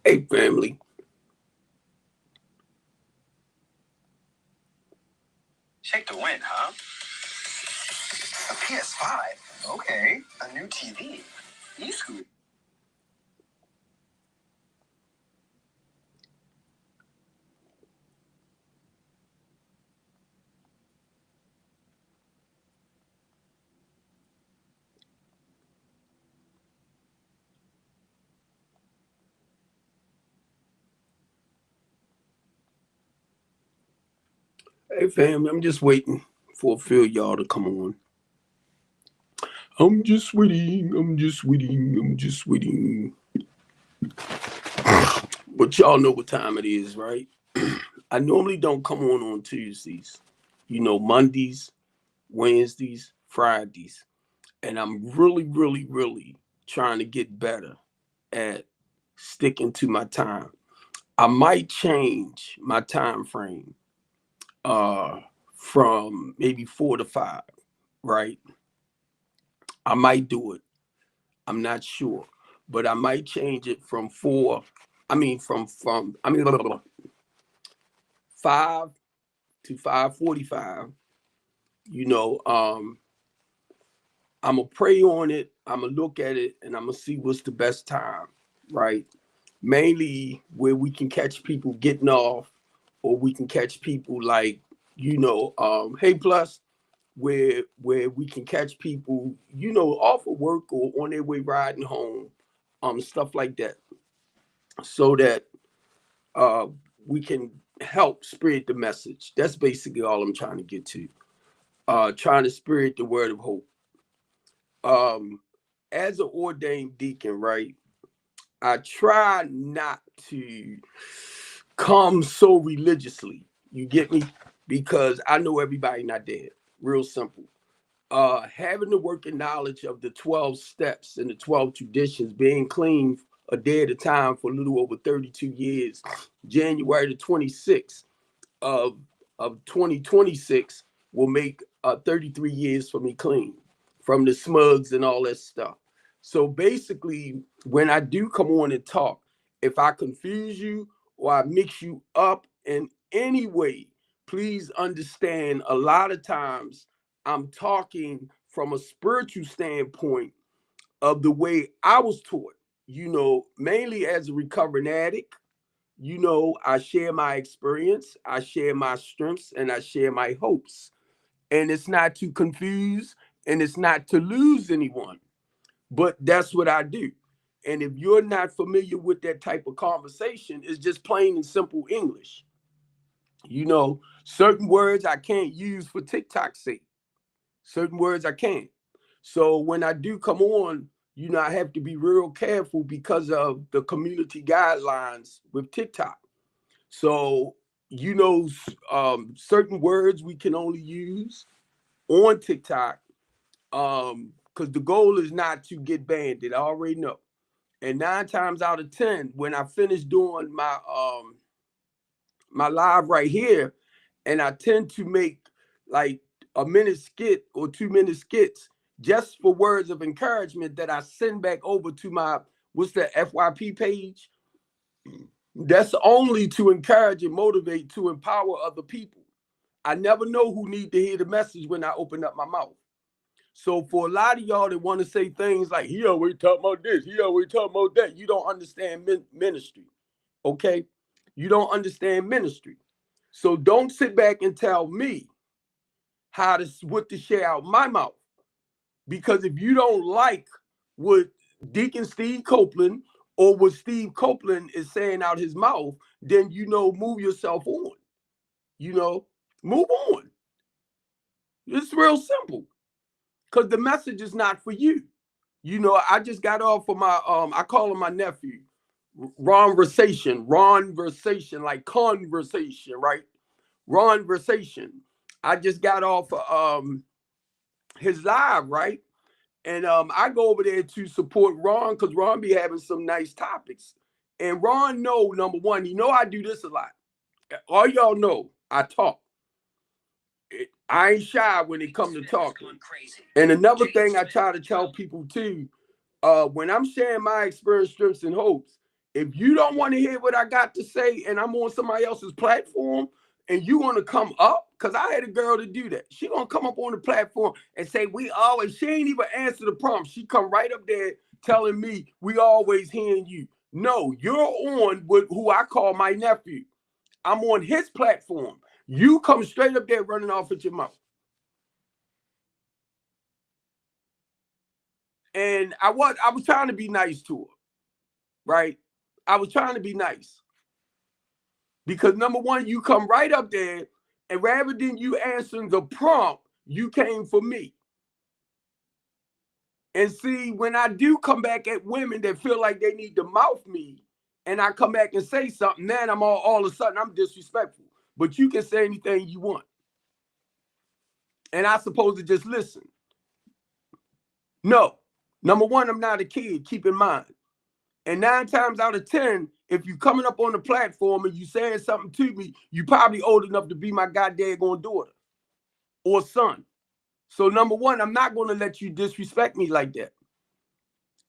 Hey, family. Shake the wind, huh? A PS5. Okay. A new TV. E-scooter. Hey, family. I'm just waiting for a few of y'all to come on. I'm just waiting. I'm just waiting. I'm just waiting. But y'all know what time it is, right? I normally don't come on Tuesdays. Mondays, Wednesdays, Fridays. And I'm really trying to get better at sticking to my time. I might change my time frame uh from maybe 4 to 5, right? I might do it. I'm not sure, but I might change it from four. I mean, from I mean, 5 to 5:45. You know, I'm gonna pray on it. I'm gonna look at it, and I'm gonna see what's the best time, right? Mainly where we can catch people getting off, or we can catch people like, hey, plus where we can catch people, off of work or on their way riding home, stuff like that, so that uh, we can help spread the message. That's basically all I'm trying to get to. Trying to spread the word of hope. Um, as an ordained deacon, right? I try not to come so religiously. You get me? Because I know everybody not dead. Real simple. Having the working knowledge of the 12 steps and the 12 traditions, being clean a day at a time for a little over 32 years, January the 26th of, of 2026 will make 33 years for me clean from the smugs and all that stuff. So basically, when I do come on and talk, if I confuse you or I mix you up in any way, please understand a lot of times I'm talking from a spiritual standpoint of the way I was taught, mainly as a recovering addict. I share my experience, I share my strengths, and I share my hopes. And it's not to confuse and it's not to lose anyone, but that's what I do. And if you're not familiar with that type of conversation, it's just plain and simple English. Certain words I can't use for TikTok's sake. Certain words I can't. So when I do come on, I have to be real careful because of the community guidelines with TikTok. So, certain words we can only use on TikTok, because the goal is not to get banned. I already know. And 9 times out of 10, when I finish doing my live right here, and I tend to make like a minute skit or 2 minute skits just for words of encouragement that I send back over to my what's the FYP page. That's only to encourage and motivate to empower other people. I never know who need to hear the message when I open up my mouth. So for a lot of y'all that want to say things like, he always talking about this, he always talking about that, you don't understand ministry, okay? You don't understand ministry. So don't sit back and tell me what to share out my mouth. Because if you don't like what Deacon Steve Copeland or what Steve Copeland is saying out his mouth, then move yourself on. You know, move on. It's real simple. Because the message is not for you. I just got off of my I call him my nephew, Ron Versation, like conversation, right? Ron Versation. I just got off his live, right? And I go over there to support Ron because Ron be having some nice topics. And Ron know, number one, I do this a lot. All y'all know I talk. I ain't shy when it comes to talking. And another thing I try to tell people too, when I'm sharing my experience, strengths, and hopes, If you don't want to hear what I got to say and I'm on somebody else's platform and you want to come up, because I had a girl to do that. She gonna come up on the platform and say, she ain't even answer the prompt. She come right up there telling me, we always hearing you. No, you're on with who I call my nephew. I'm on his platform. You come straight up there running off at your mouth. And I was trying to be nice to her, right? I was trying to be nice. Because number one, you come right up there, and rather than you answering the prompt, you came for me. And see, when I do come back at women that feel like they need to mouth me, and I come back and say something, then I'm all of a sudden I'm disrespectful. But you can say anything you want. And I'm supposed to just listen. No. Number one, I'm not a kid, keep in mind. And 9 times out of 10, if you coming up on the platform and you saying something to me, you probably old enough to be my goddamn daughter or son. So number one, I'm not going to let you disrespect me like that.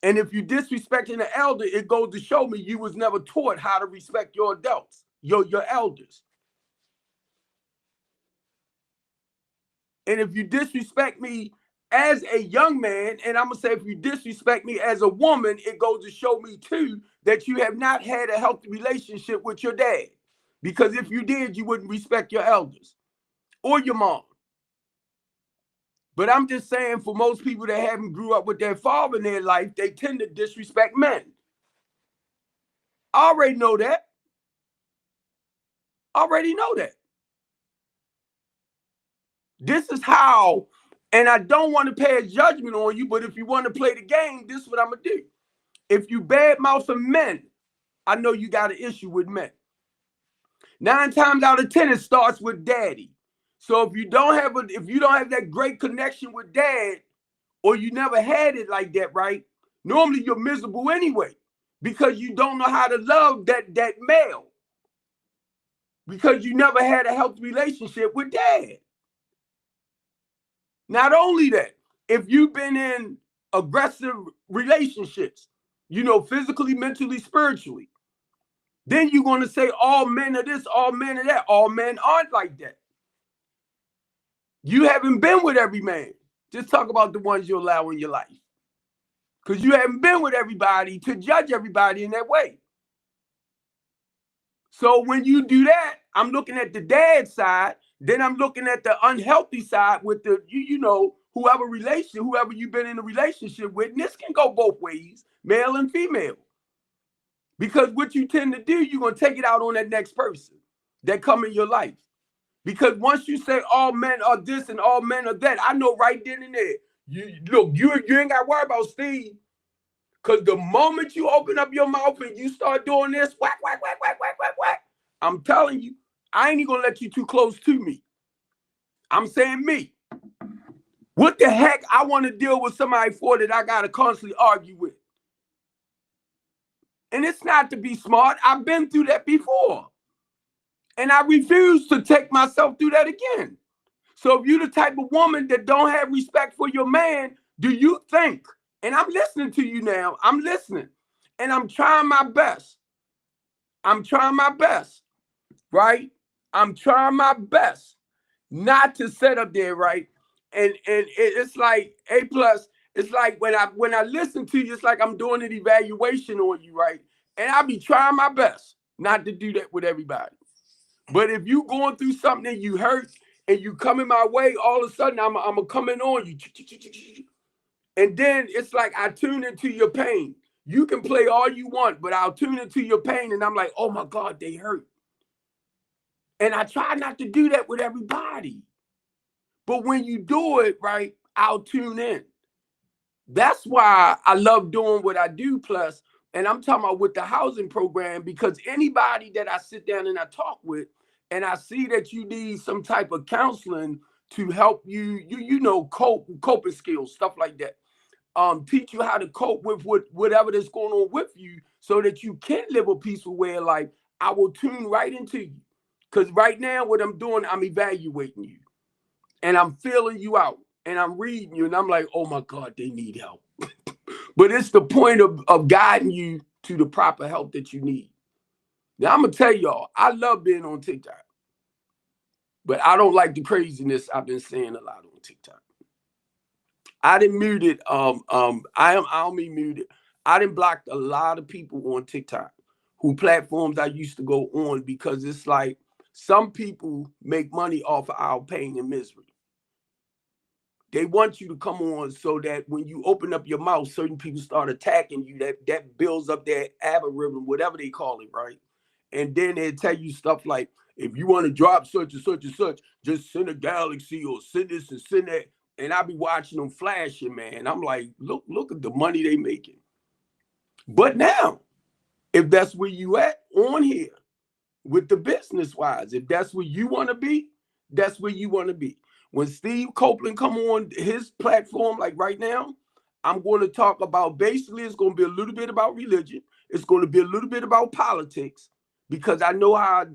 And if you disrespecting an elder, it goes to show me you was never taught how to respect your adults, your elders. And if you disrespect me as a young man, and I'm gonna say if you disrespect me as a woman, it goes to show me too that you have not had a healthy relationship with your dad. Because if you did, you wouldn't respect your elders or your mom. But I'm just saying, for most people that haven't grew up with their father in their life, they tend to disrespect men. I already know that. This is how, and I don't want to pass judgment on you, but if you want to play the game, this is what I'm going to do. If you badmouthing men, I know you got an issue with men. 9 times out of 10, it starts with daddy. So if you don't have that great connection with dad, or you never had it like that, right? Normally you're miserable anyway, because you don't know how to love that male, because you never had a healthy relationship with dad. Not only that, if you've been in aggressive relationships, physically, mentally, spiritually, then you're going to say all men are this, all men are that. All men aren't like that. You haven't been with every man. Just talk about the ones you allow in your life. Because you haven't been with everybody to judge everybody in that way. So when you do that, I'm looking at the dad side, then I'm looking at the unhealthy side with the, whoever you've been in a relationship with. And this can go both ways, male and female. Because what you tend to do, you're going to take it out on that next person that come in your life. Because once you say all men are this and all men are that, I know right then and there, you ain't got to worry about Steve. Because the moment you open up your mouth and you start doing this, whack, whack, whack, whack, whack, whack, whack, I'm telling you, I ain't even going to let you too close to me. I'm saying me. What the heck I want to deal with somebody for that I got to constantly argue with? And it's not to be smart. I've been through that before. And I refuse to take myself through that again. So if you're the type of woman that don't have respect for your man, do you think, and I'm listening to you now, I'm listening, and I'm trying my best. Right? I'm trying my best not to sit up there, right? And it's like A+, it's like when I listen to you, it's like I'm doing an evaluation on you, right? And I be trying my best not to do that with everybody. But if you going through something and you hurt and you coming my way, all of a sudden I'm coming on you. And then it's like I tune into your pain. You can play all you want, but I'll tune into your pain and I'm like, oh my God, they hurt. And I try not to do that with everybody. But when you do it, right, I'll tune in. That's why I love doing what I do. Plus, and I'm talking about with the housing program, because anybody that I sit down and I talk with, and I see that you need some type of counseling to help you coping skills, stuff like that. Teach you how to cope with whatever that's going on with you so that you can live a peaceful way of life. I will tune right into you. Because right now, what I'm doing, I'm evaluating you. And I'm feeling you out. And I'm reading you. And I'm like, oh my God, they need help. But it's the point of guiding you to the proper help that you need. Now, I'm going to tell y'all, I love being on TikTok, but I don't like the craziness I've been seeing a lot on TikTok. I didn't mute it. I don't mean muted. I didn't block a lot of people on TikTok who platforms I used to go on, because it's like some people make money off of our pain and misery. They want you to come on so that when you open up your mouth, certain people start attacking you. That builds up their algorithm, whatever they call it, right? And then they tell you stuff like, if you want to drop such and such and such, just send a galaxy or send this and send that. And I be watching them flashing, man. I'm like, look at the money they making. But now, if that's where you at on here with the business wise, if that's where you want to be, that's where you want to be. When Steve Copeland come on his platform, like right now, I'm going to talk about, basically it's going to be a little bit about religion. It's going to be a little bit about politics, because I know how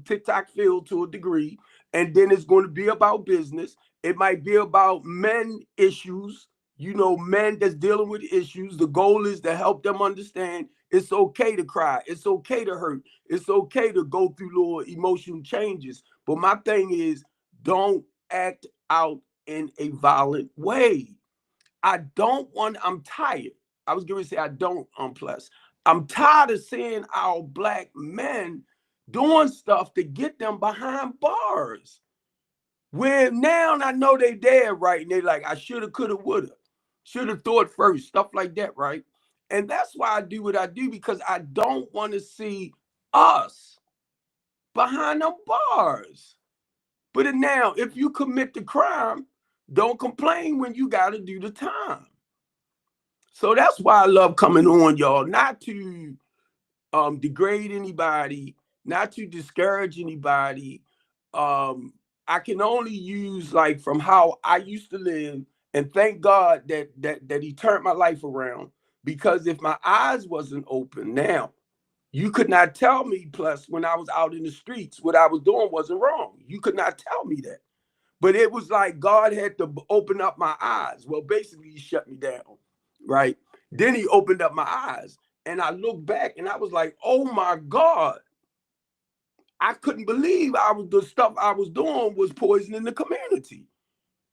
TikTok feels to a degree. And then it's going to be about business. It might be about men issues, men that's dealing with issues. The goal is to help them understand it's okay to cry. It's okay to hurt. It's okay to go through little emotional changes. But my thing is, don't act out in a violent way. I'm tired. I was going to say I don't, plus. I'm tired of seeing our black men doing stuff to get them behind bars. Where now I know they dead, right? And they like, I shoulda, coulda, woulda. Shoulda thought first, stuff like that, right? And that's why I do what I do, because I don't want to see us behind them bars. But now, if you commit the crime, don't complain when you got to do the time. So that's why I love coming on, y'all, not to degrade anybody, not to discourage anybody. I can only use like from how I used to live, and thank God that he turned my life around, because if my eyes wasn't open now, you could not tell me, plus when I was out in the streets, what I was doing wasn't wrong. You could not tell me that. But it was like God had to open up my eyes. Well, basically he shut me down, right? Then he opened up my eyes, and I looked back and I was like, oh my God. I couldn't believe the stuff I was doing was poisoning the community.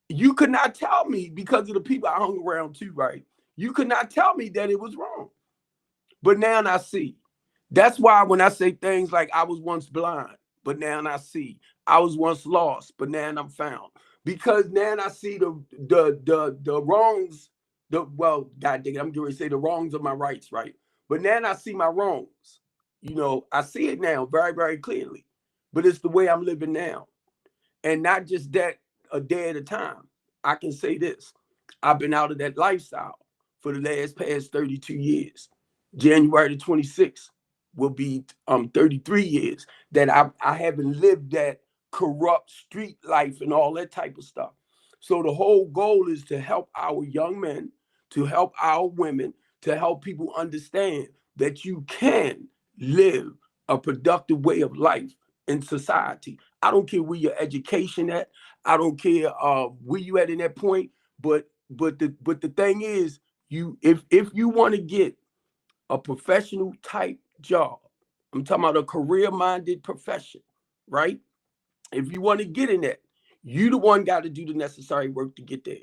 You could not tell me, because of the people I hung around too, right? You could not tell me that it was wrong. But now I see. That's why when I say things like I was once blind, but now I see. I was once lost, but now I'm found. Because now I see the wrongs, God dang it, I'm going to say the wrongs of my rights, right? But now I see my wrongs. I see it now very, very clearly. But it's the way I'm living now. And not just that, a day at a time. I can say this. I've been out of that lifestyle for the past 32 years. January the 26th will be 33 years that I haven't lived that corrupt street life and all that type of stuff. So the whole goal is to help our young men, to help our women, to help people understand that you can live a productive way of life in society. I don't care where your education at. I don't care where you at in that point. But the thing is, if you want to get a professional type job, I'm talking about a career-minded profession, right? If you want to get in that, you the one got to do the necessary work to get there.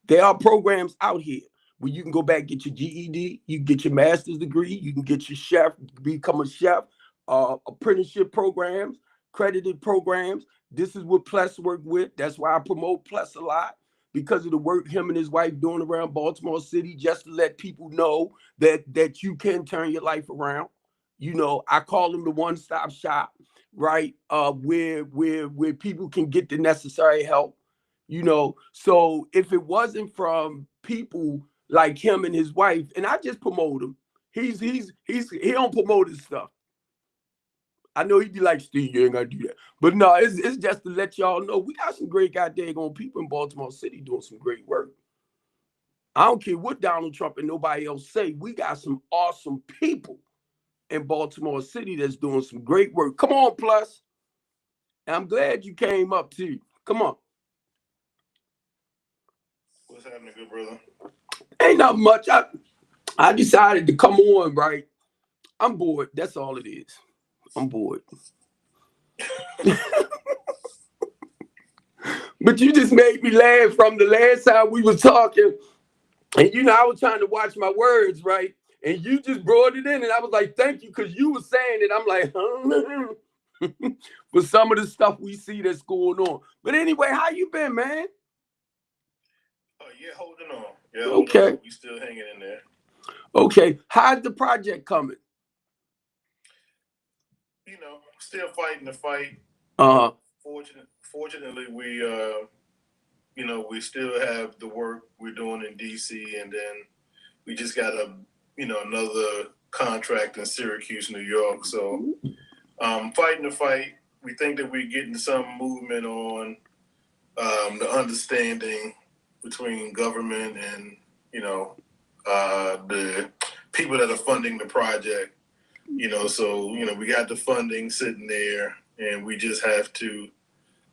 There are programs out here where you can go back, get your GED, you can get your master's degree, you can get your chef, become a chef, apprenticeship programs, credited programs. This is what Plus work with. That's why I promote Plus a lot, because of the work him and his wife doing around Baltimore City, just to let people know that you can turn your life around. I call them the one-stop shop, right? Where people can get the necessary help. So if it wasn't from people like him and his wife, and I just promote him, he don't promote his stuff. I know he'd be like, Steve, you ain't gonna do that. But no, it's just to let y'all know we got some great goddamn people in Baltimore City doing some great work. I don't care what Donald Trump and nobody else say. We got some awesome people in Baltimore City that's doing some great work. Come on, Plus. And I'm glad you came up too. Come on. What's happening, good brother? Ain't not much. I decided to come on, right? I'm bored. That's all it is. I'm bored. But you just made me laugh from the last time we was talking. And I was trying to watch my words, right? And you just brought it in, and I was like, thank you, because you were saying it. I'm like, for some of the stuff we see that's going on. But anyway, how you been, man? Oh yeah, holding on. Yeah, holding Okay. on. We still hanging in there. Okay. How's the project coming? Still fighting the fight. Uh-huh. Fortunately, we we still have the work we're doing in DC, and then we just got another contract in Syracuse, New York. So fighting the fight. We think that we're getting some movement on the understanding between government and the people that are funding the project. So we got the funding sitting there, and we just have to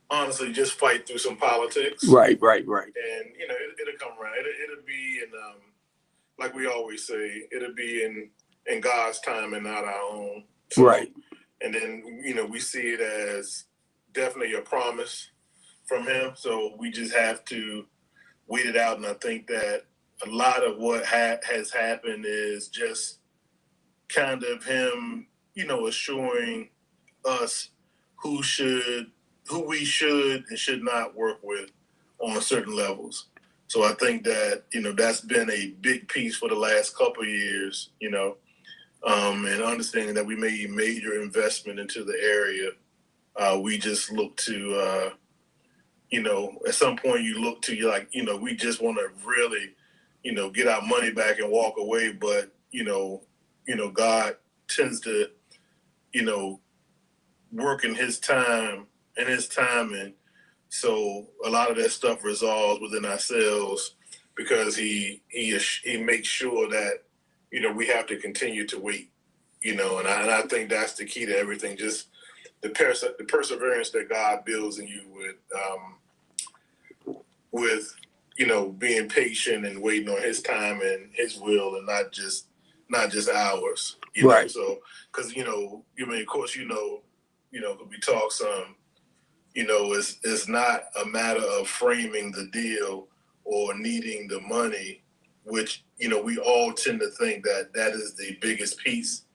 honestly just fight through some politics. Right. And it'll come around. It'll be in like we always say, it'll be in God's time and not our own. So, right. And then we see it as definitely a promise from Him. So we just have to wait it out. And I think that a lot of what has happened is just kind of Him, assuring us who we should and should not work with on certain levels. So I think that, that's been a big piece for the last couple of years, and understanding that we made major investment into the area. We just look to, at some point you look to, you're like, we just want to really, get our money back and walk away. But, God tends to, work in His time and His timing. So a lot of that stuff resolves within ourselves because He makes sure that, we have to continue to wait, and I think that's the key to everything. Just the perseverance that God builds in you with being patient and waiting on His time and His will, and not just ours. Right. So because of course we talk some. It's not a matter of framing the deal or needing the money, which we all tend to think that is the biggest piece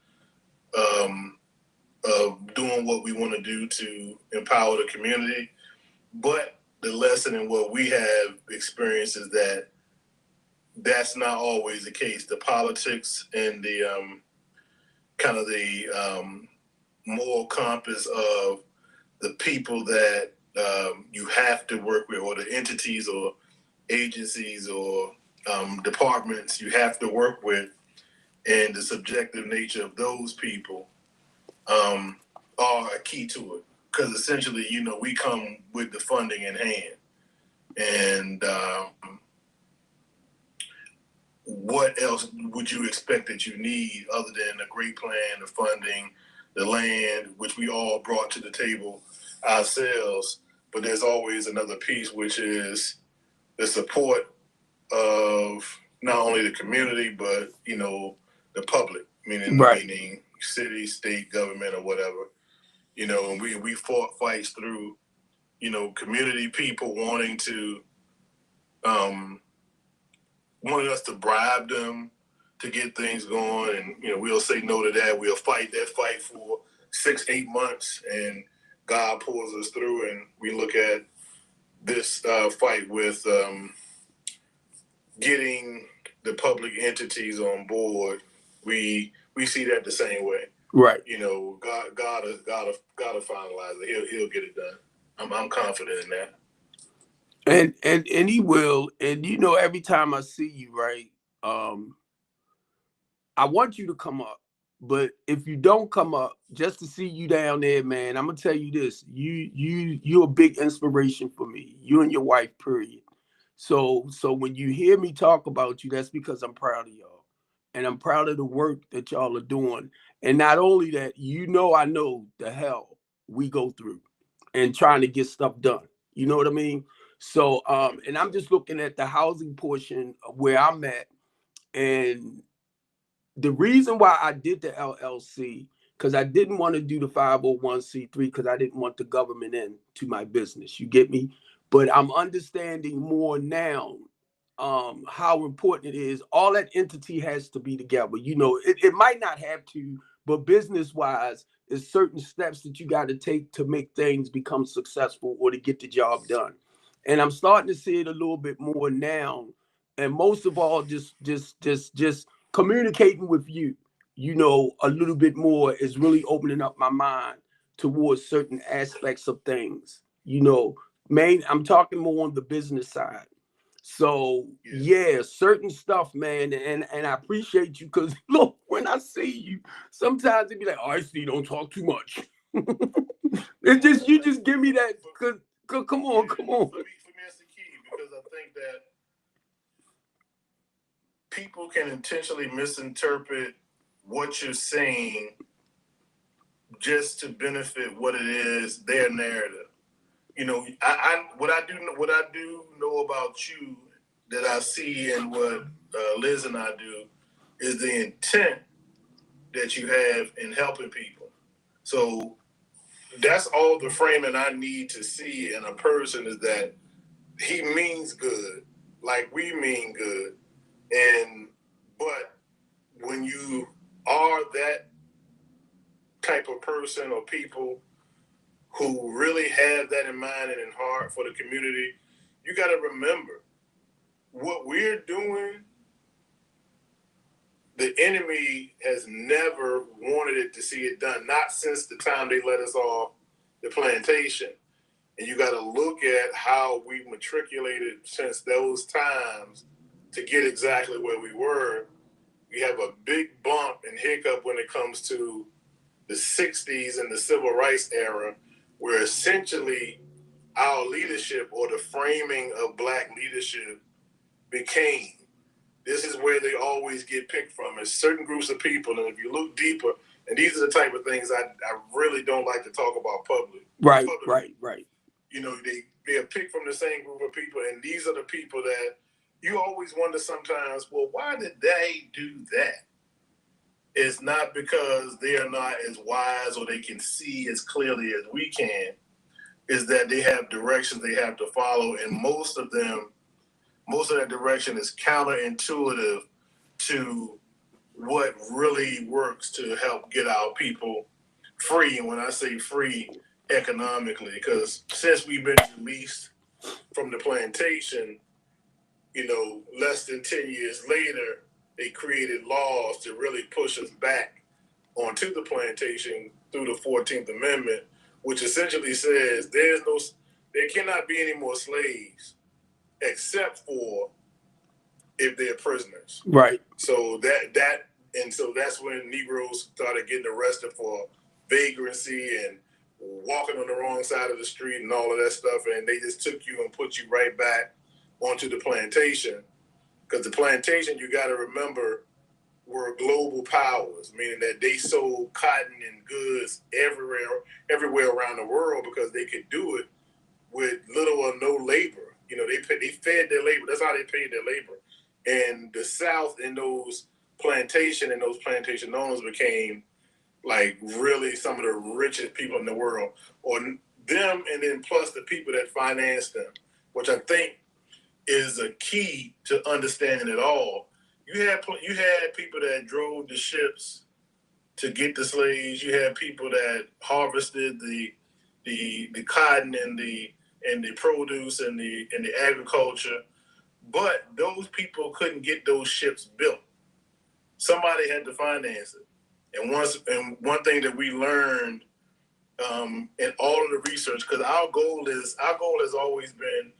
of doing what we want to do to empower the community. But the lesson in what we have experienced is that that's not always the case. The politics and the kind of the moral compass of the people that you have to work with, or the entities or agencies or departments you have to work with, and the subjective nature of those people are a key to it. Because essentially, we come with the funding in hand. And what else would you expect that you need other than a great plan, the funding, the land, which we all brought to the table ourselves? But there's always another piece, which is the support of not only the community, but, the public, meaning city, state, government, or whatever. And we fought fights through, community people wanting us to bribe them to get things going. And, we'll say no to that. We'll fight that fight for 6-8 months, and God pulls us through, and we look at this fight with getting the public entities on board. We see that the same way. Right. God will finalize it. He'll get it done. I'm confident in that. And He will. And every time I see you, right, I want you to come up. But if you don't come up, just to see you down there, man, I'm gonna tell you this: you're a big inspiration for me. You and your wife, period. So when you hear me talk about you, that's because I'm proud of y'all, and I'm proud of the work that y'all are doing. And not only that, I know the hell we go through and trying to get stuff done. You know what I mean? So and I'm just looking at the housing portion of where I'm at, and the reason why I did the LLC, because I didn't want to do the 501c3 because I didn't want the government into my business. You get me? But I'm understanding more now how important it is. All that entity has to be together. You know, it might not have to, but business wise, there's certain steps that you got to take to make things become successful or to get the job done. And I'm starting to see it a little bit more now. And most of all, just communicating with you, you know, a little bit more is really opening up my mind towards certain aspects of things. You know, I'm talking more on the business side. So yeah, certain stuff, man, and I appreciate you because look, when I see you, sometimes it be like, oh, I see, don't talk too much. It's just you just give me that. Cause come on. For me, it's the key because I think that people can intentionally misinterpret what you're saying just to benefit what it is, their narrative. You know, what I do know about you that I see and what Liz and I do is the intent that you have in helping people. So that's all the framing I need to see in a person is that he means good, like we mean good. But when you are that type of person or people who really have that in mind and in heart for the community, you got to remember what we're doing. The enemy has never wanted it to see it done, not since the time they let us off the plantation. And you got to look at how we matriculated since those times to get exactly where we were. We have a big bump and hiccup when it comes to the 60s and the civil rights era, where essentially our leadership or the framing of Black leadership became, this is where they always get picked from. It's certain groups of people, and if you look deeper, and these are the type of things I really don't like to talk about publicly. Right. You know, they are picked from the same group of people, and these are the people that you always wonder sometimes, well, why did they do that? It's not because they are not as wise or they can see as clearly as we can. Is that they have directions they have to follow, and most of that direction is counterintuitive to what really works to help get our people free. And when I say free, economically, because since we've been released from the plantation, you know, less than 10 years later, they created laws to really push us back onto the plantation through the 14th Amendment, which essentially says there cannot be any more slaves except for if they're prisoners. Right. So so that's when Negroes started getting arrested for vagrancy and walking on the wrong side of the street and all of that stuff, and they just took you and put you right back onto the plantation. Because the plantation, you got to remember, were global powers, meaning that they sold cotton and goods everywhere around the world because they could do it with little or no labor. You know, they fed their labor. That's how they paid their labor. And the South and those plantation owners became like really some of the richest people in the world, or them, and then plus the people that financed them, which I think is a key to understanding it all. You had people that drove the ships to get the slaves. You had people that harvested the cotton and the produce and the agriculture, but those people couldn't get those ships built. Somebody had to finance it. And one thing that we learned in all of the research, because our goal has always been,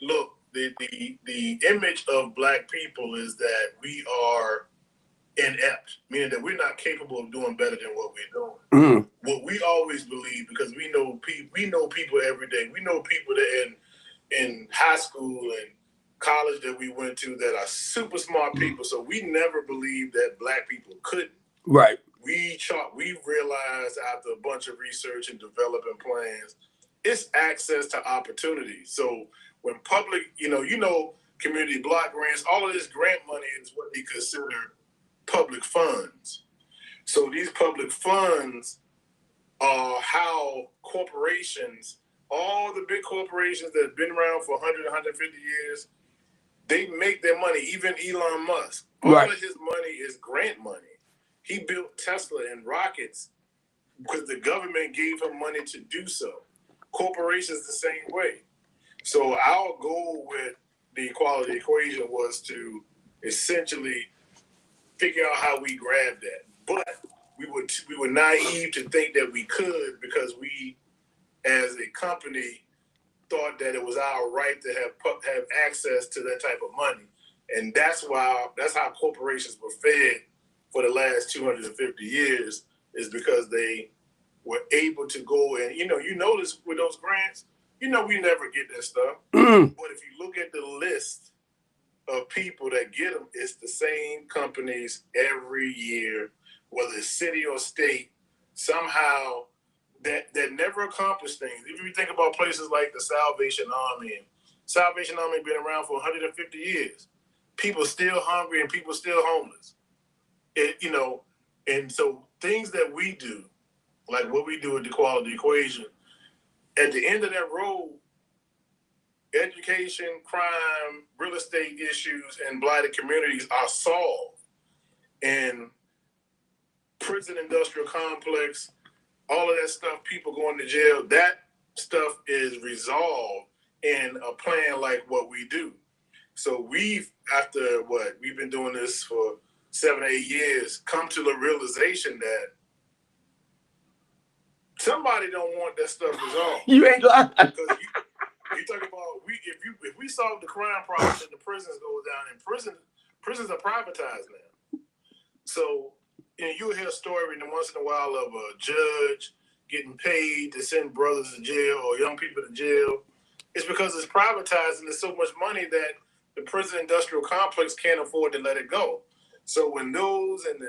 look, the image of Black people is that we are inept, meaning that we're not capable of doing better than what we're doing. What we always believe, because we know people every day. We know people that in high school and college that we went to that are super smart people. So we never believed that Black people couldn't. Right. We realized after a bunch of research and developing plans, it's access to opportunity. So when public, community block grants, all of this grant money is what they consider public funds. So these public funds are how corporations, all the big corporations that have been around for 100, 150 years, they make their money. Even Elon Musk, all Right. of his money is grant money. He built Tesla and rockets because the government gave him money to do so. Corporations the same way. So our goal with the equality equation was to essentially figure out how we grab that. But we were naive to think that we could, because we, as a company, thought that it was our right to have access to that type of money. And that's how corporations were fed for the last 250 years, is because they were able to go and, you notice with those grants, we never get that stuff. But if you look at the list of people that get them, it's the same companies every year, whether it's city or state, somehow that never accomplish things. If you think about places like the Salvation Army been around for 150 years. People still hungry and people still homeless. And so things that we do, like what we do with the equality equation, at the end of that road, education, crime, real estate issues, and blighted communities are solved. And prison industrial complex, all of that stuff, people going to jail, that stuff is resolved in a plan like what we do. So we've been doing this for 7 or 8 years, come to the realization that somebody don't want that stuff resolved. You ain't lying. Because you talk about if we solve the crime problem and the prisons go down, and prisons are privatized now. So you'll hear a story once in a while of a judge getting paid to send brothers to jail or young people to jail. It's because it's privatized and there's so much money that the prison industrial complex can't afford to let it go. So when those in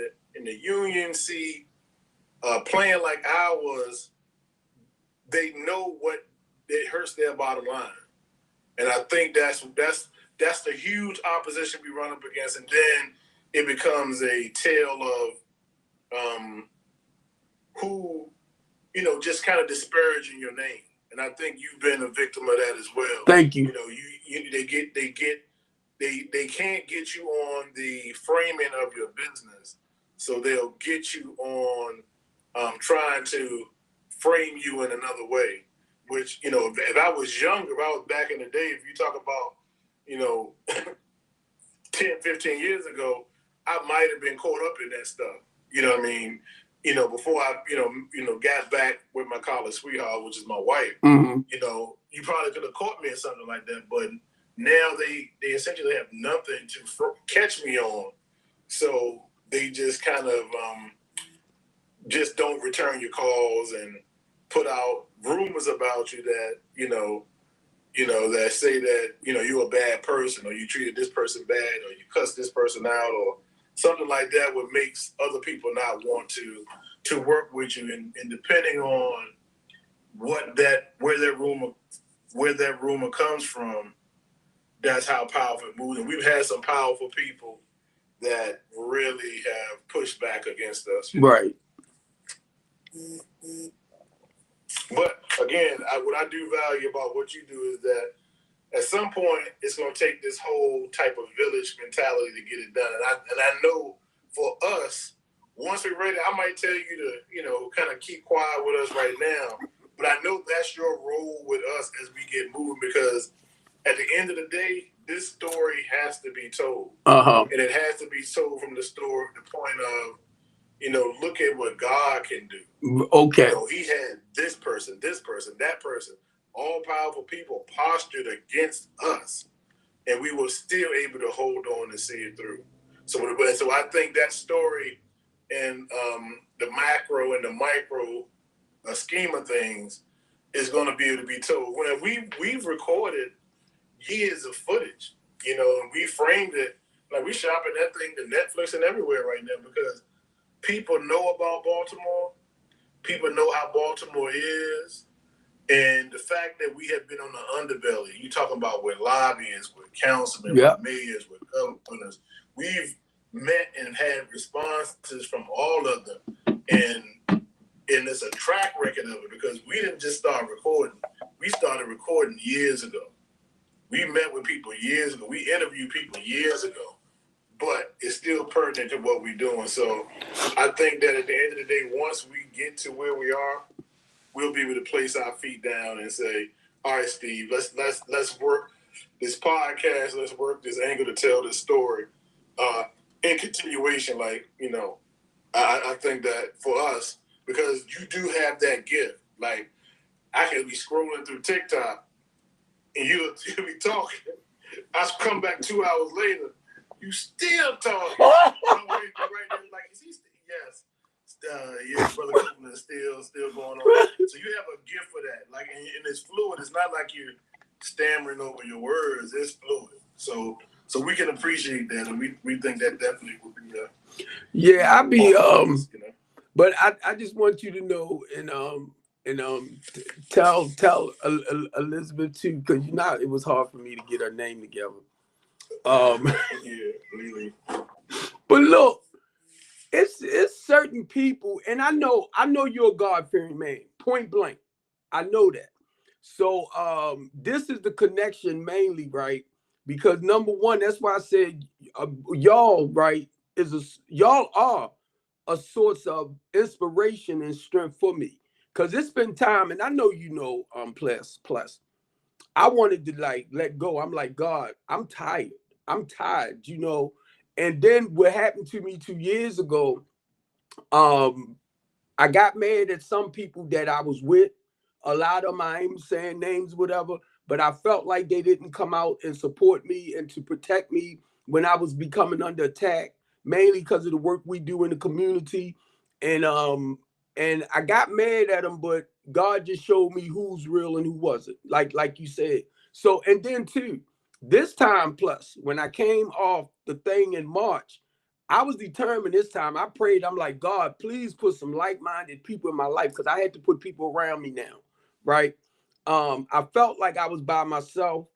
the union see a plan like ours, they know what it hurts their bottom line. And I think that's the huge opposition we run up against. And then it becomes a tale of who, just kind of disparaging your name. And I think you've been a victim of that as well. Thank you. They can't get you on the framing of your business. So they'll get you on trying to frame you in another way. Which, if I was younger, if I was back in the day, if you talk about, 10, 15 years ago, I might have been caught up in that stuff. You know what I mean? Before I, got back with my college sweetheart, which is my wife, Mm-hmm. You probably could have caught me in something like that. But now they essentially have nothing to catch me on. So they just kind of just don't return your calls and put out rumors about you that, that say that, you're a bad person, or you treated this person bad, or you cussed this person out, or something like that, what makes other people not want to work with you. And depending on where that rumor comes from, that's how powerful it moves. And we've had some powerful people that really have pushed back against us. Right. But again, what I do value about what you do is that at some point it's going to take this whole type of village mentality to get it done. And I know for us, once we're ready, I might tell you to, kind of keep quiet with us right now. But I know that's your role with us as we get moving, because at the end of the day, this story has to be told. Uh-huh. And it has to be told from the point of, look at what God can do. Okay. He had this person, that person, all powerful people postured against us, and we were still able to hold on and see it through. So I think that story and the macro and the micro scheme of things is going to be able to be told. When we've recorded years of footage, and we framed it, like we shopping that thing to Netflix and everywhere right now, because people know about Baltimore. People know how Baltimore is. And the fact that we have been on the underbelly, you talking about with lobbyists, with councilmen, Yep. with mayors, with governors, we've met and had responses from all of them. And it's a track record of it because we didn't just start recording. We started recording years ago. We met with people years ago. We interviewed people years ago. But it's still pertinent to what we're doing. So I think that at the end of the day, once we get to where we are, we'll be able to place our feet down and say, all right, Steve, let's work this podcast, let's work this angle to tell this story. In continuation, like, I think that for us, because you do have that gift, like I can be scrolling through TikTok and you'll be talking. I come back 2 hours later, you still talking. Right there, like, is he still? Yes. Yeah, Brother Copeland is still going on. So you have a gift for that. Like, and it's fluid. It's not like you're stammering over your words. It's fluid. So we can appreciate that, and we think that definitely would be. Yeah, I be but I just want you to know and tell Elizabeth too, because it was hard for me to get her name together. Yeah, really. But look, it's certain people, and I know you're a God-fearing man, point blank. I know that. So this is the connection mainly, right? Because number one, that's why I said y'all, right, y'all are a source of inspiration and strength for me. Because it's been time, and I know plus. I wanted to like let go. I'm like, God, I'm tired. And then what happened to me 2 years ago, I got mad at some people that I was with. A lot of them, I ain't saying names, whatever, but I felt like they didn't come out and support me and to protect me when I was becoming under attack, mainly because of the work we do in the community. And I got mad at them, but God just showed me who's real and who wasn't, like you said. So, and then too, this time plus, when I came off the thing in March, I was determined this time. I prayed. I'm like, God, please put some like-minded people in my life, because I had to put people around me now, right? I felt like I was by myself,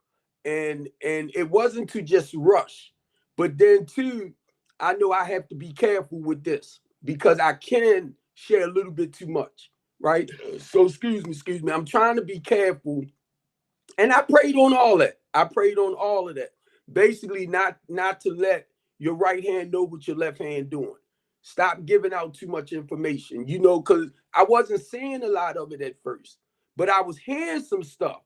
and it wasn't to just rush, but then too, I know I have to be careful with this because I can share a little bit too much, right? So excuse me. I'm trying to be careful, and I prayed on all that. Basically, not to let your right hand know what your left hand doing. Stop giving out too much information, because I wasn't seeing a lot of it at first, but I was hearing some stuff.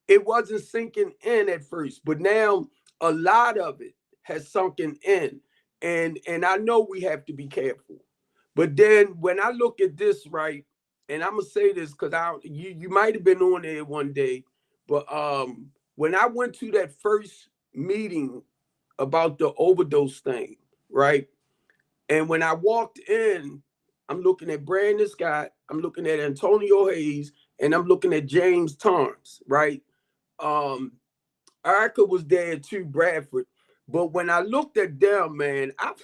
It wasn't sinking in at first, but now a lot of it has sunken in. And I know we have to be careful. But then when I look at this, right, and I'm gonna say this because you might have been on there one day, but when I went to that first meeting about the overdose thing, right? And when I walked in, I'm looking at Brandon Scott, I'm looking at Antonio Hayes, and I'm looking at James Torrance, right? Erica was there too, Bradford. But when I looked at them, man, I'm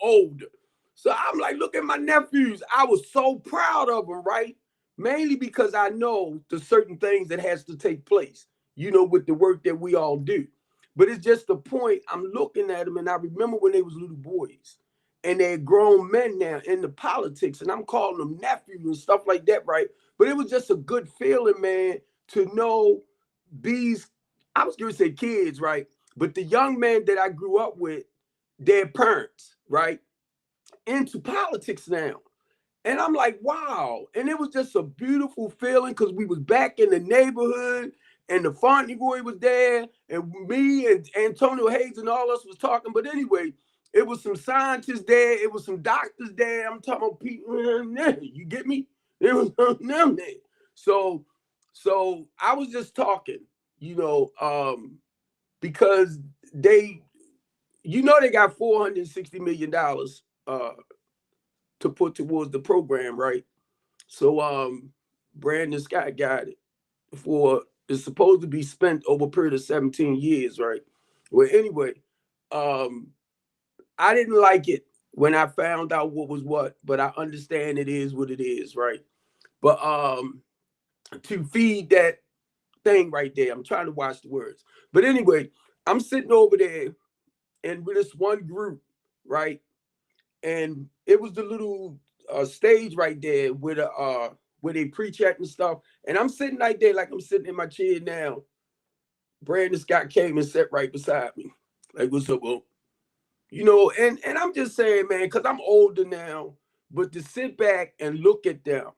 older. So I'm like, look at my nephews. I was so proud of them, right? Mainly because I know the certain things that has to take place, with the work that we all do. But it's just the point. I'm looking at them, and I remember when they was little boys, and they're grown men now in the politics, and I'm calling them nephews and stuff like that, right? But it was just a good feeling, man, to know these, I was going to say kids, right? But the young men that I grew up with, their parents, right? Into politics now. And I'm like, wow. And it was just a beautiful feeling because we was back in the neighborhood, and the Fauntleroy was there, and me and Antonio Hayes and all us was talking. But anyway, it was some scientists there. It was some doctors there. I'm talking about people. You get me? It was them there. So I was just talking, because they got $460 million to put towards the program, right? So Brandon Scott got it it's supposed to be spent over a period of 17 years, right? Well, anyway, I didn't like it when I found out what was what, but I understand it is what it is, right? But to feed that thing right there, I'm trying to watch the words. But anyway, I'm sitting over there, and with this one group, right? And it was the little stage right there where they preach at and stuff. And I'm sitting right there like I'm sitting in my chair now. Brandon Scott came and sat right beside me. Like, what's up, bro? And I'm just saying, man, because I'm older now, but to sit back and look at them,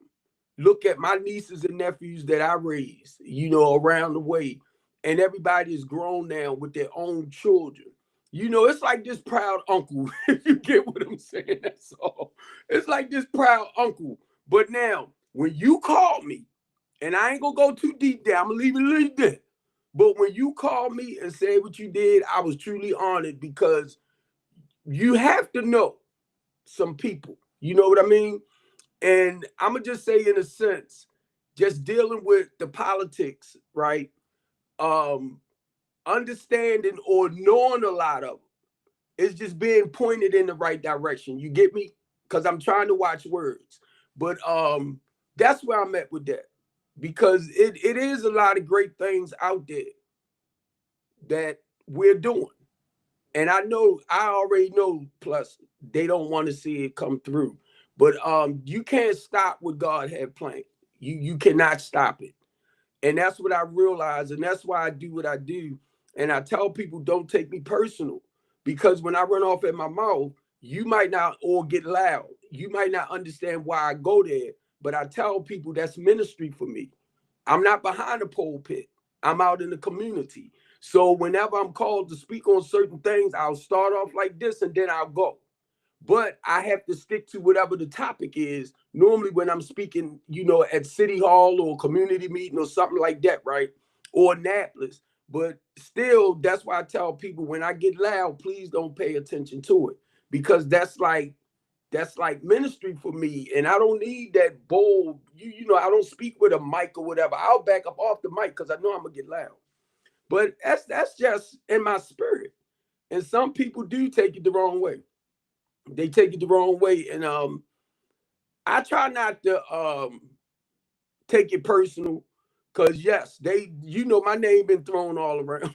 look at my nieces and nephews that I raised, around the way, and everybody is grown now with their own children. It's like this proud uncle, if you get what I'm saying, that's all. It's like this proud uncle. But now, when you call me, and I ain't gonna go too deep there, I'm gonna leave it there. But when you called me and said what you did, I was truly honored because you have to know some people. You know what I mean? And I'm going to just say, in a sense, just dealing with the politics, right? Understanding or knowing a lot of it is just being pointed in the right direction. You get me? Because I'm trying to watch words. But that's where I'm at with that. Because it is a lot of great things out there that we're doing. And I already know, plus they don't want to see it come through. But you can't stop what God had planned. You cannot stop it. And that's what I realize. And that's why I do what I do. And I tell people, don't take me personal. Because when I run off at my mouth, you might not or get loud. You might not understand why I go there. But I tell people that's ministry for me. I'm not behind the pulpit. I'm out in the community. So whenever I'm called to speak on certain things, I'll start off like this and then I'll go. But I have to stick to whatever the topic is. Normally when I'm speaking, at City Hall or community meeting or something like that, right? Or Annapolis. But still, that's why I tell people when I get loud, please don't pay attention to it. Because that's like ministry for me. And I don't need that bold, I don't speak with a mic or whatever. I'll back up off the mic because I know I'm gonna get loud. But that's just in my spirit. And some people do take it the wrong way. They take it the wrong way. And I try not to take it personal because yes, my name been thrown all around.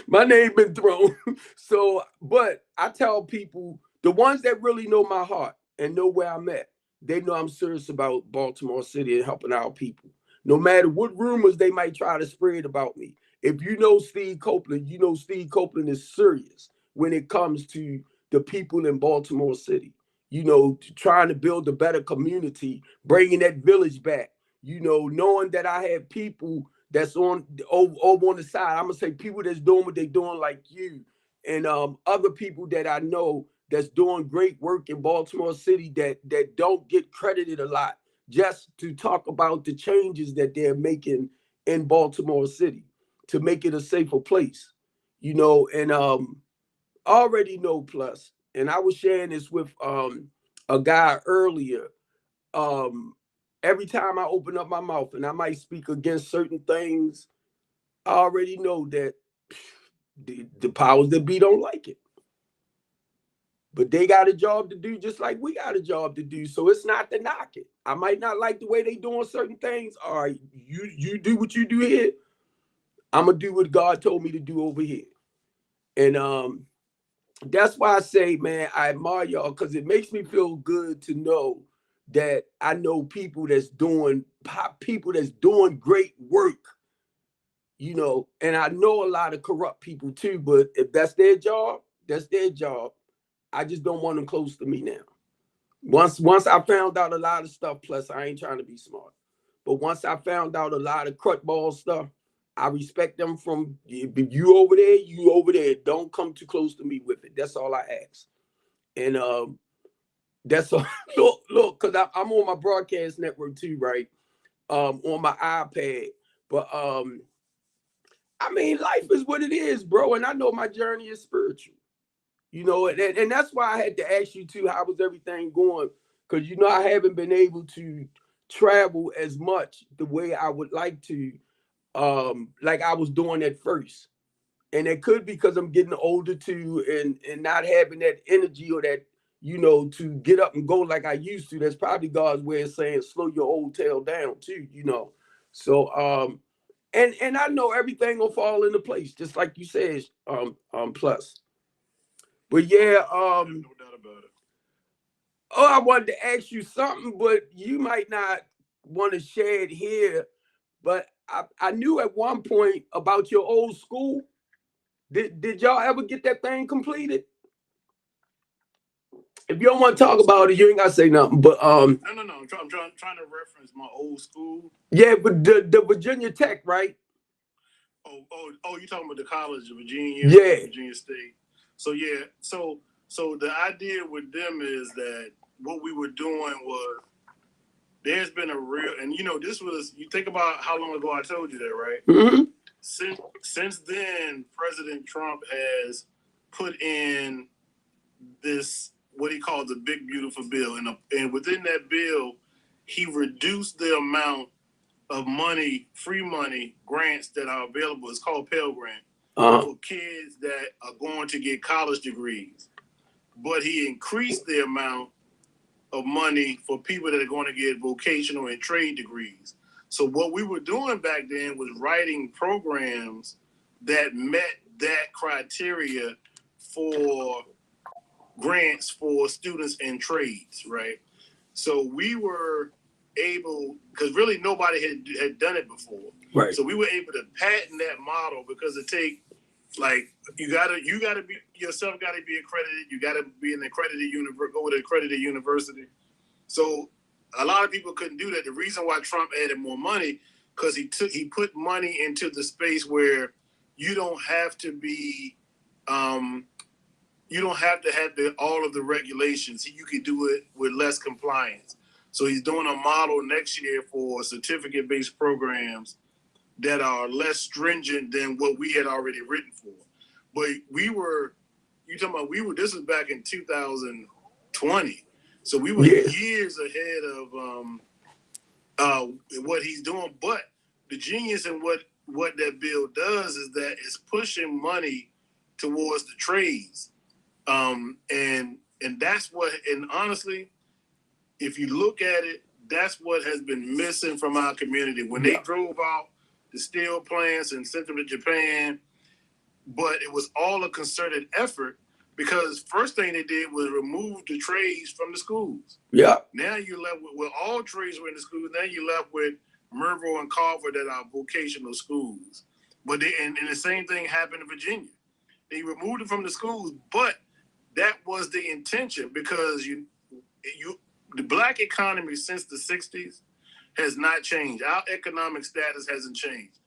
my name been thrown. So, but I tell people, the ones that really know my heart and know where I'm at, they know I'm serious about Baltimore City and helping our people. No matter what rumors they might try to spread about me. If you know Steve Copeland, you know Steve Copeland is serious when it comes to the people in Baltimore City. Trying to build a better community, bringing that village back. Knowing that I have people that's over on the side. I'm gonna say people that's doing what they're doing, like you, and other people that I know that's doing great work in Baltimore City that don't get credited a lot, just to talk about the changes that they're making in Baltimore City to make it a safer place. And already know plus, and I was sharing this with a guy earlier. Every time I open up my mouth and I might speak against certain things, I already know that the powers that be don't like it. But they got a job to do just like we got a job to do. So it's not to knock it. I might not like the way they doing certain things. All right, you do what you do here. I'm going to do what God told me to do over here. And that's why I say, man, I admire y'all because it makes me feel good to know that I know people that's doing great work, and I know a lot of corrupt people too, but if that's their job, that's their job. I just don't want them close to me now. Once I found out a lot of stuff, plus I ain't trying to be smart, but once I found out a lot of crutball stuff, I respect them from, if you over there, don't come too close to me with it. That's all I ask. And that's all. Look, because I'm on my broadcast network too, right? On my iPad. But I mean, life is what it is, bro. And I know my journey is spiritual. And that's why I had to ask you too, how was everything going? Because I haven't been able to travel as much the way I would like to, like I was doing at first. And it could be because I'm getting older too, and not having that energy or that, to get up and go like I used to. That's probably God's way of saying slow your old tail down too, So and I know everything will fall into place, just like you said, plus. But yeah, No doubt about it. oh, I wanted to ask you something, but you might not want to share it here. But I knew at one point about your old school. Did y'all ever get that thing completed? If you don't want to talk about it, you ain't gotta say nothing. But No. I'm trying to reference my old school. yeah, but the Virginia Tech, right? You talking about the College of Virginia? Yeah. Virginia State. So yeah, so the idea with them is that what we were doing was there's been a real, and this was, you think about how long ago I told you that, right? Mm-hmm. Since then, President Trump has put in this, what he called the Big Beautiful Bill, and within that bill, he reduced the amount of money, free money, grants that are available. It's called Pell Grant, for kids that are going to get college degrees. But he increased the amount of money for people that are going to get vocational and trade degrees. So what we were doing back then was writing programs that met that criteria for grants for students in trades, right? So we were able, because really nobody had done it before. Right. So we were able to patent that model, because it take, like, you gotta be yourself, gotta be accredited. You gotta be an accredited go with an accredited university. So a lot of people couldn't do that. The reason why Trump added more money, because he put money into the space where you don't have to be, you don't have to have all of the regulations. You could do it with less compliance. So he's doing a model next year for certificate-based programs that are less stringent than what we had already written for. But this was back in 2020. So we were years ahead of what he's doing. But the genius in what that bill does is that it's pushing money towards the trades. And that's what, and honestly, if you look at it, that's what has been missing from our community. When they drove out the steel plants and sent them to Japan, but it was all a concerted effort, because first thing they did was remove the trades from the schools. Yeah. Now you're left with all trades were in the schools. Now you're left with Mervo and Carver that are vocational schools. But and the same thing happened in Virginia. They removed it from the schools, but that was the intention, because the black economy since the 60s has not changed. Our economic status hasn't changed.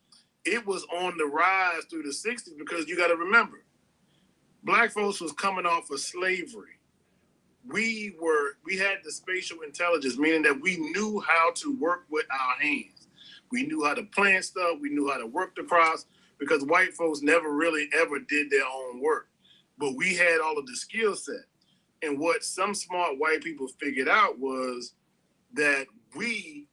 It was on the rise through the 60s, because you got to remember, black folks was coming off of slavery. We had the spatial intelligence, meaning that we knew how to work with our hands. We knew how to plant stuff. We knew how to work the crops, because white folks never really ever did their own work. But we had all of the skill set. And what some smart white people figured out was that we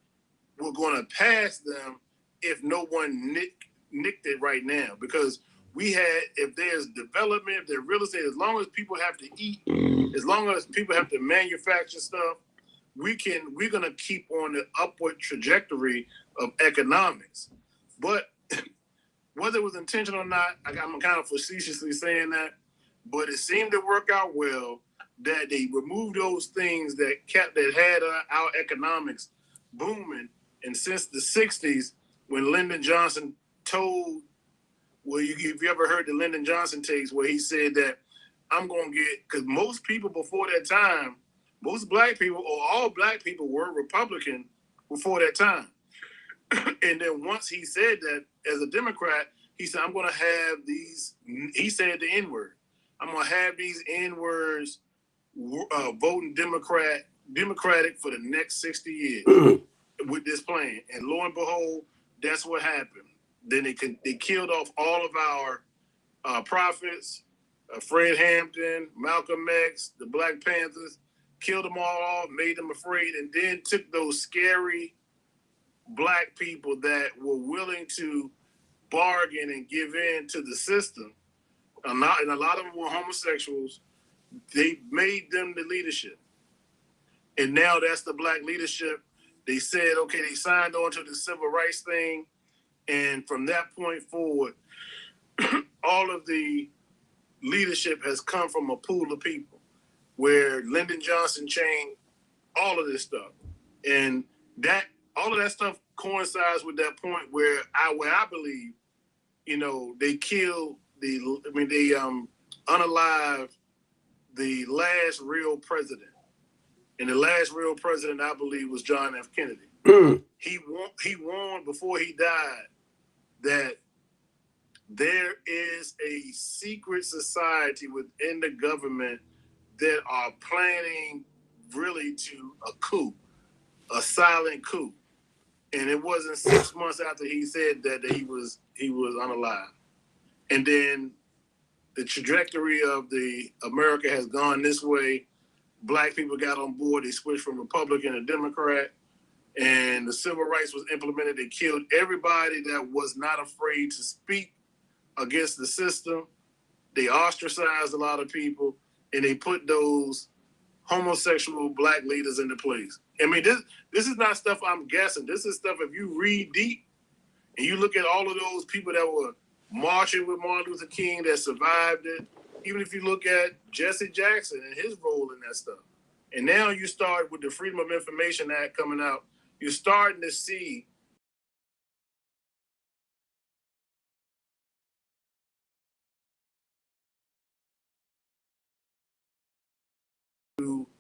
were going to pass them if no one nicked it right now. Because we had, if there's development, if there's real estate, as long as people have to eat, as long as people have to manufacture stuff, we're going to keep on the upward trajectory of economics. But whether it was intentional or not, I'm kind of facetiously saying that, but it seemed to work out well that they removed those things that had our economics booming. And since the 60s, when Lyndon Johnson told, if you ever heard the Lyndon Johnson takes, where he said that I'm going to get, because most people before that time, most black people, or all black people, were Republican before that time. And then once he said that, as a Democrat, he said, I'm going to have these, he said the N-word. I'm going to have these N-words voting Democratic for the next 60 years with this plan. And lo and behold, that's what happened. Then they killed off all of our prophets, Fred Hampton, Malcolm X, the Black Panthers, killed them all off, made them afraid, and then took those scary black people that were willing to bargain and give in to the system. And a lot of them were homosexuals. They made them the leadership. And now that's the black leadership. They said, okay, they signed on to the civil rights thing. And from that point forward, all of the leadership has come from a pool of people where Lyndon Johnson changed all of this stuff. And that all of that stuff coincides with that point where I believe, they killed they unalived the last real president. And the last real president, I believe, was John F. Kennedy. He warned before he died that there is a secret society within the government that are planning really to a coup, a silent coup. And it wasn't 6 months after he said that he was unalive. And then the trajectory of the America has gone this way. Black people got on board. They switched from Republican to Democrat. And the civil rights was implemented. They killed everybody that was not afraid to speak against the system. They ostracized a lot of people. And they put those homosexual black leaders into place. I mean, this is not stuff I'm guessing. This is stuff, if you read deep and you look at all of those people that were marching with Martin Luther King that survived it, even if you look at Jesse Jackson and his role in that stuff. And now you start with the Freedom of Information Act coming out, you're starting to see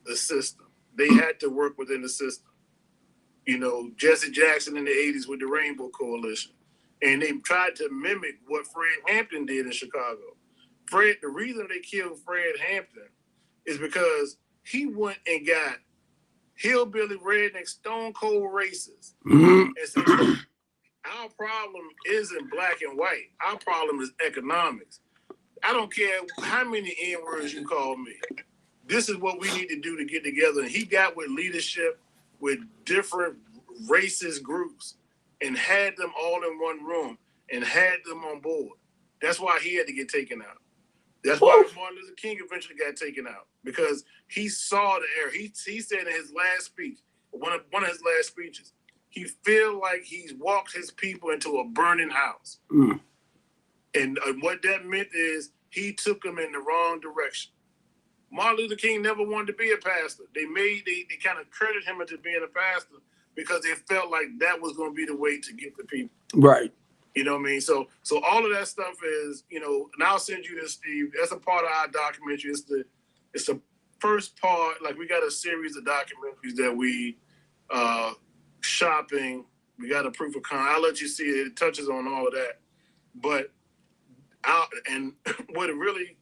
the system. They had to work within the system. Jesse Jackson in the 80s with the Rainbow Coalition. And they tried to mimic what Fred Hampton did in Chicago. The reason they killed Fred Hampton is because he went and got hillbilly, redneck, stone cold racists and said, look, our problem isn't black and white. Our problem is economics. I don't care how many N-words you call me. This is what we need to do to get together. And he got with leadership with different racist groups and had them all in one room and had them on board. That's why he had to get taken out. That's why Martin Luther King eventually got taken out, because he saw the error. He said in his last speech, one of his last speeches, he feel like he's walked his people into a burning house. And what that meant is he took them in the wrong direction. Martin Luther King never wanted to be a pastor. They kind of credited him into being a pastor because they felt like that was going to be the way to get the people. Right. You know what I mean? So all of that stuff is, and I'll send you this, Steve. That's a part of our documentary. It's the first part. Like, we got a series of documentaries that we shopping. We got a proof of concept. I'll let you see it. It touches on all of that. But and what it really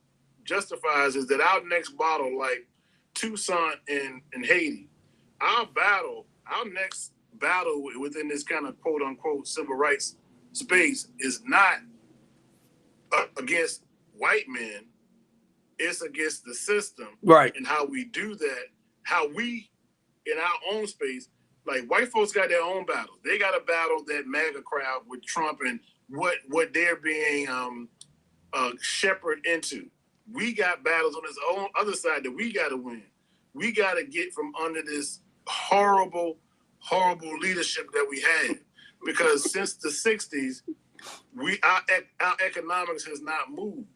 justifies is that our next battle, like Tucson and Haiti, our next battle within this kind of quote unquote civil rights space is not against white men, it's against the system. Right. And how we do that, how we in our own space, like, white folks got their own battles. They got to battle that MAGA crowd with Trump and what they're being shepherded into. We got battles on this own other side that we got to win. We got to get from under this horrible, horrible leadership that we had. Because since the 60s, our economics has not moved.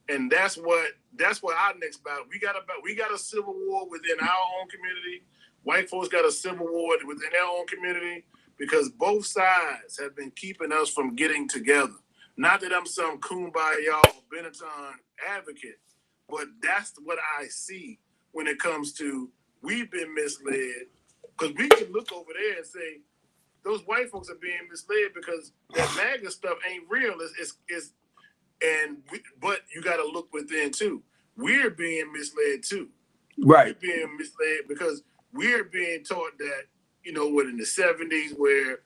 And that's what our next battle. We got a civil war within our own community. White folks got a civil war within their own community, because both sides have been keeping us from getting together. Not that I'm some kumbaya or Benetton advocate, but that's what I see when it comes to we've been misled. Because we can look over there and say those white folks are being misled because that MAGA stuff ain't real. But you got to look within too. We're being misled too. Right. We're being misled because we're being taught that, what in the 70s where,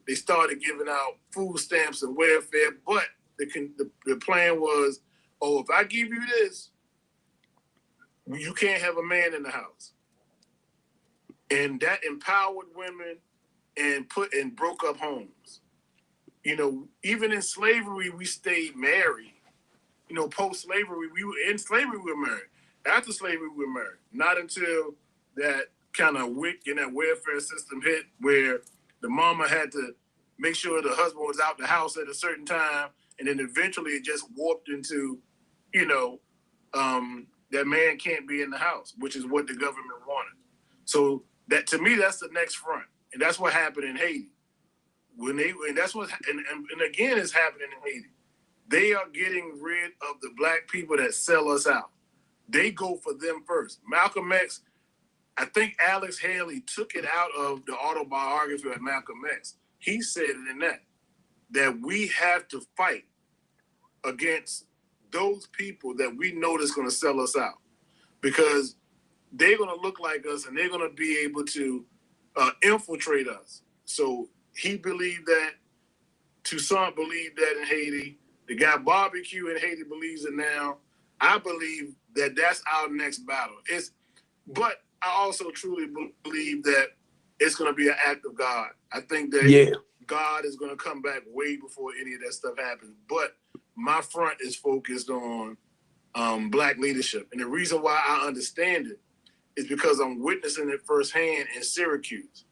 they started giving out food stamps and welfare, but the plan was, if I give you this, you can't have a man in the house. And that empowered women and broke up homes. Even in slavery, we stayed married. Post-slavery, in slavery, we were married. After slavery, we were married. Not until that kind of wick in that welfare system hit, where the mama had to make sure the husband was out the house at a certain time, and then eventually it just warped into you know, that man can't be in the house, which is what the government wanted. So that, to me, that's the next front, and that's what happened in Haiti. And that's what, and again, is happening in Haiti. They are getting rid of the black people that sell us out. They go for them first. Malcolm X, I think Alex Haley took it out of the autobiography of Malcolm X. He said it in that we have to fight against those people that we know that's going to sell us out, because they're going to look like us and they're going to be able to infiltrate us. So he believed that. Toussaint believed that in Haiti. The guy Barbecue in Haiti believes it now. I believe that that's our next battle. But I also truly believe that it's going to be an act of God. I think that God is going to come back way before any of that stuff happens. But my front is focused on black leadership. And the reason why I understand it is because I'm witnessing it firsthand in Syracuse.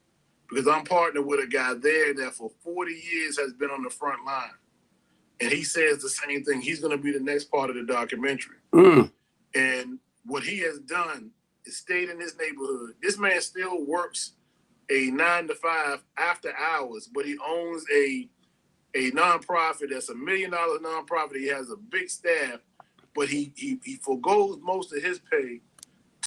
Because I'm partnered with a guy there that for 40 years has been on the front line. And he says the same thing. He's going to be the next part of the documentary. And what he has done is stayed in his neighborhood. This man still works a 9-to-5 after hours, but he owns a nonprofit that's $1 million nonprofit. He has a big staff, but he forgoes most of his pay